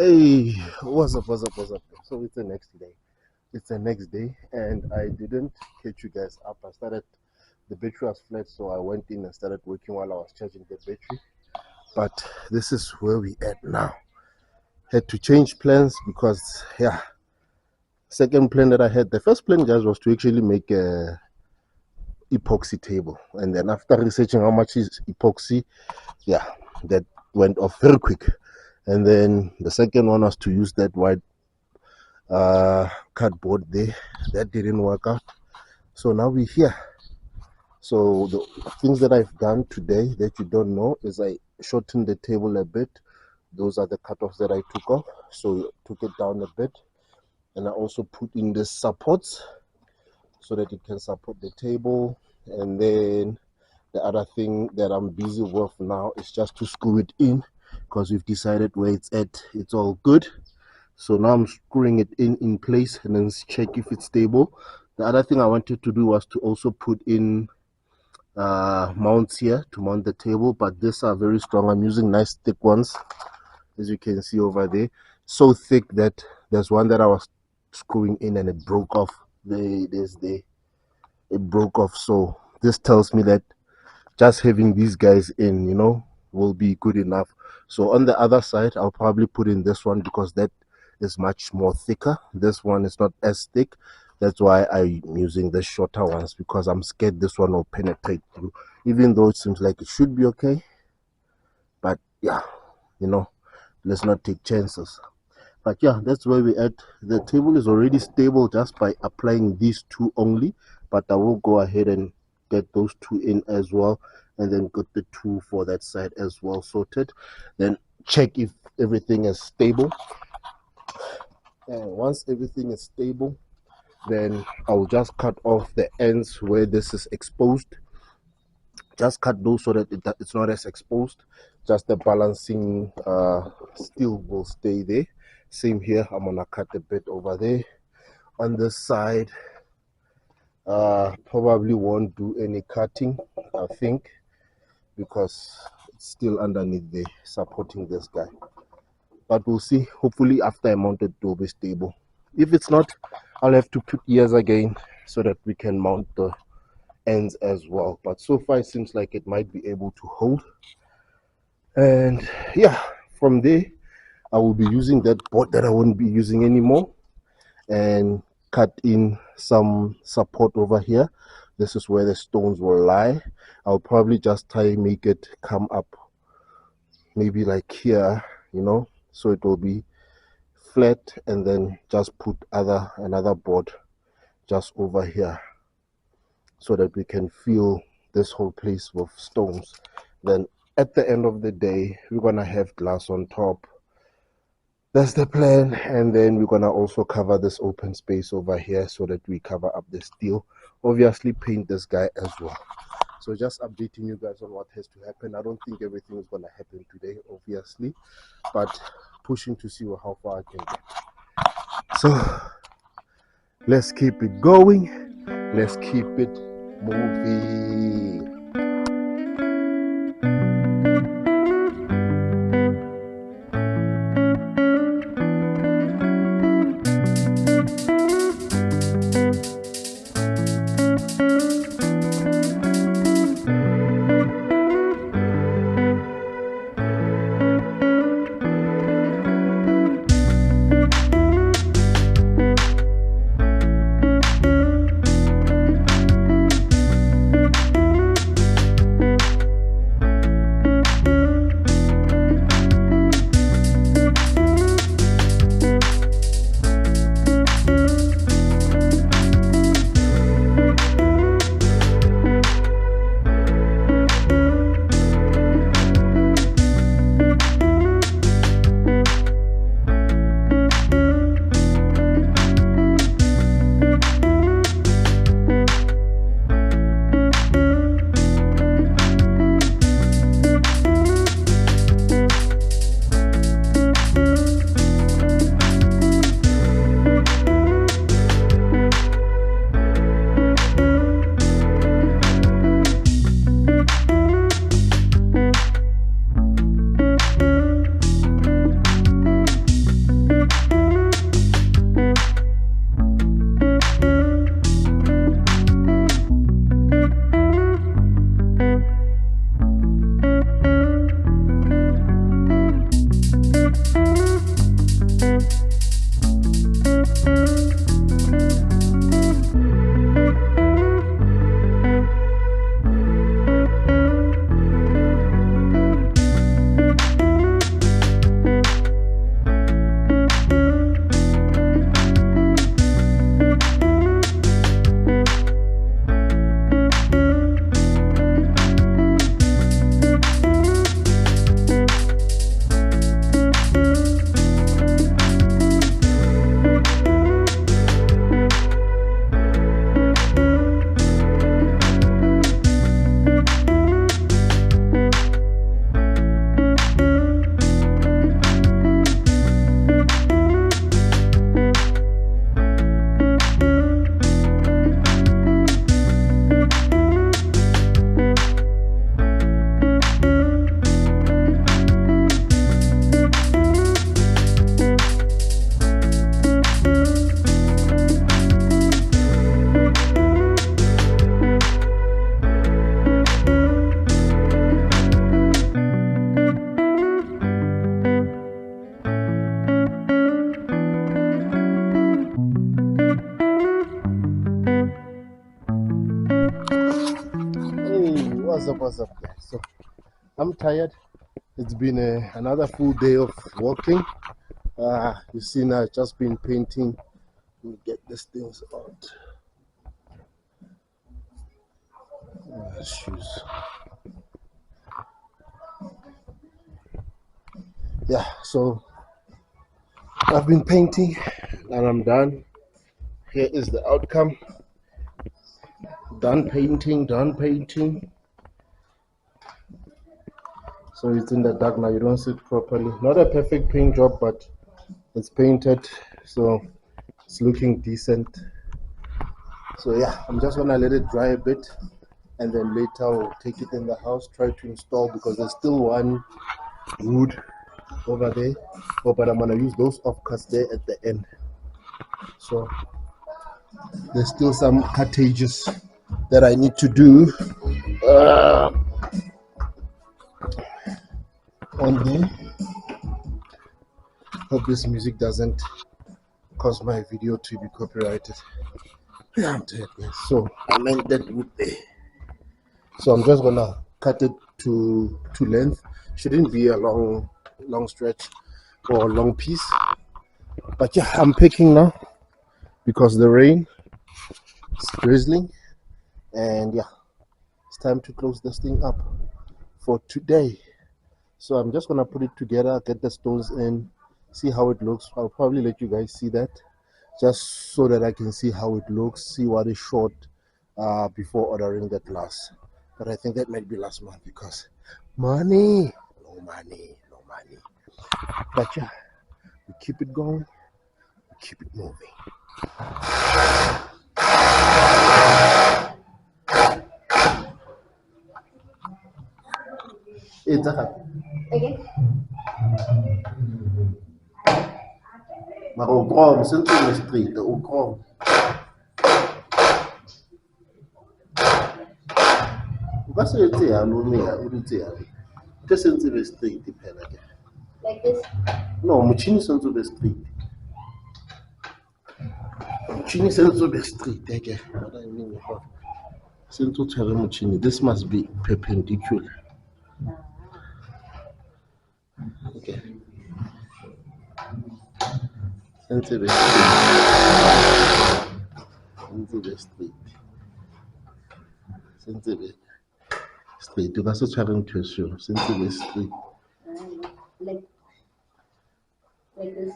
Hey, what's up? So it's the next day. It's the next day, and I didn't catch you guys up. The battery was flat, so I went in and started working while I was charging the battery. But this is where we at now. Had to change plans because, yeah, second plan that I had, the first plan, guys, was to actually make a epoxy table. And then after researching how much is epoxy, yeah, that went off very quick. And then the second one was to use that white cardboard there. That didn't work out, so now we're here. So the things that I've done today that you don't know is I shortened the table a bit. Those are the cutoffs that I took off, so took it down a bit. And I also put in the supports so that it can support the table. And then the other thing that I'm busy with now is just to screw it in, because we've decided where it's at, it's all good. So now I'm screwing it in place and then check if it's stable. The other thing I wanted to do was to also put in mounts here to mount the table, but these are very strong. I'm using nice thick ones, as you can see over there. So thick that there's one that I was screwing in and it broke off. It broke off. So this tells me that just having these guys in, will be good enough. So on the other side, I'll probably put in this one because that is much more thicker. This one is not as thick. That's why I'm using the shorter ones, because I'm scared this one will penetrate through, even though it seems like it should be okay. But yeah, let's not take chances. But yeah, that's where we at. The table is already stable just by applying these two only, but I will go ahead and get those two in as well, and then get the two for that side as well sorted. Then check if everything is stable, and once everything is stable, then I'll just cut off the ends where this is exposed. Just cut those so that it's not as exposed. Just the balancing steel will stay there. Same here, I'm gonna cut a bit over there. On this side, probably won't do any cutting, I think, because it's still underneath there supporting this guy. But we'll see. Hopefully after I mount it, it will be stable. If it's not, I'll have to put ears again so that we can mount the ends as well. But so far it seems like it might be able to hold. And yeah, from there I will be using that board that I won't be using anymore and cut in some support over here. This is where the stones will lie. I'll probably just make it come up maybe like here, so it will be flat, and then just put another board just over here so that we can fill this whole place with stones. Then at the end of the day, we're gonna have glass on top. That's the plan. And then we're gonna also cover this open space over here so that we cover up the steel. Obviously paint this guy as well. So just updating you guys on what has to happen. I don't think everything is gonna happen today, obviously, but pushing to see how far I can get. So let's keep it going. Let's keep it moving. what's up, guys? So I'm tired. It's been another full day of walking. You see now, I've just been painting. Let me get these things out. Shoes. Yeah, so I've been painting and I'm done. Here is the outcome. Done painting, done painting. So it's in the dark now, you don't see it properly. Not a perfect paint job, but it's painted, so it's looking decent. So yeah, I'm just gonna let it dry a bit, and then later I'll take it in the house, try to install, because there's still one wood over there. Oh, but I'm gonna use those offcuts there at the end. So there's still some cuttages that I need to do on there. Hope this music doesn't cause my video to be copyrighted. Yeah, I'm tired, guys. So I meant that wood there. So I'm just gonna cut it to length. Shouldn't be a long stretch or a long piece. But yeah, I'm picking now because the rain is drizzling, and yeah, it's time to close this thing up for today. So I'm just gonna put it together, get the stones in, see how it looks. I'll probably let you guys see that, just so that I can see how it looks, see what is short before ordering the glass. But I think that might be last month because money, no money. But yeah, we keep it going, we keep it moving. It's okay. Maar ook om, sinds we street, ook om. Wat zou je zeggen, Lumia? Hoe doe je het? Het is sinds we street, die pen. Like this? No, Muchini sinds we street. Muchini sinds we street, okay. What do you mean? Since we have Muchini, this must be perpendicular. Okay. Since we street. Since we street, you guys are traveling to a show. Since we street. Like this.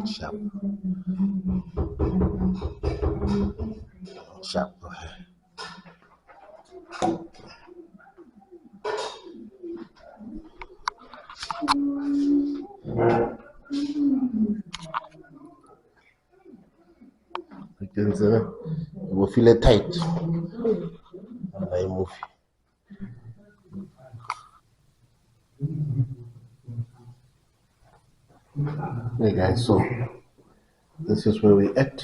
Sharp. Sharp. You will feel it tight. And I move. Hey guys, so this is where we at.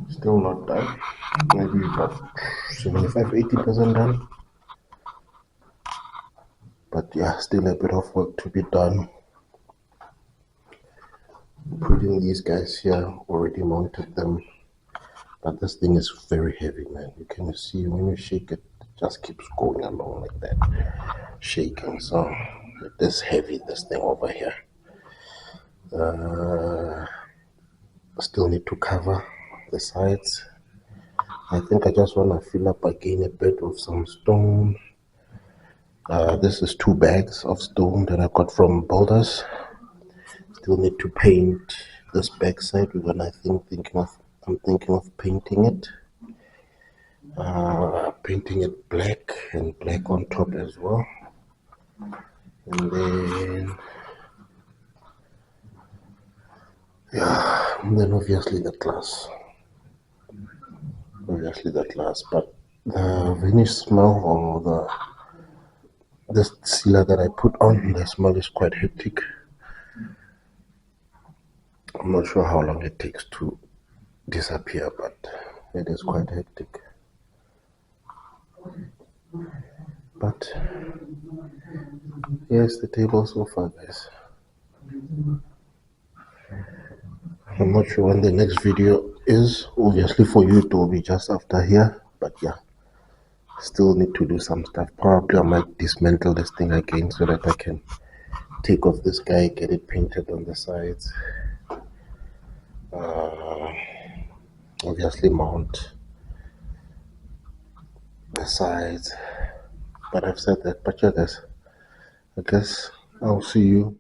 Still not done. Maybe about 75-80% done. But yeah, still a bit of work to be done. Putting these guys here, already mounted them. But this thing is very heavy, man. You can see when you shake it, it just keeps going along like that, shaking. So it is heavy, this thing over here. Still need to cover the sides. I think I just want to fill up again a bit with some stone. This is 2 bags of stone that I got from Boulders. Still need to paint this back side. I'm thinking of painting it. Painting it black and black on top as well. And then yeah, and then obviously the glass. But the varnish smell, or the sealer that I put on, the smell is quite hectic. I'm not sure how long it takes to disappear, but It is quite hectic. But yes, the table so far, guys. I'm not sure when the next video is. Obviously for you it will be just after here. But yeah, still need to do some stuff. Probably I might dismantle this thing again so that I can take off this guy, get it painted on the sides. Obviously mount the sides. But I've said that. But yeah, guys, I guess I'll see you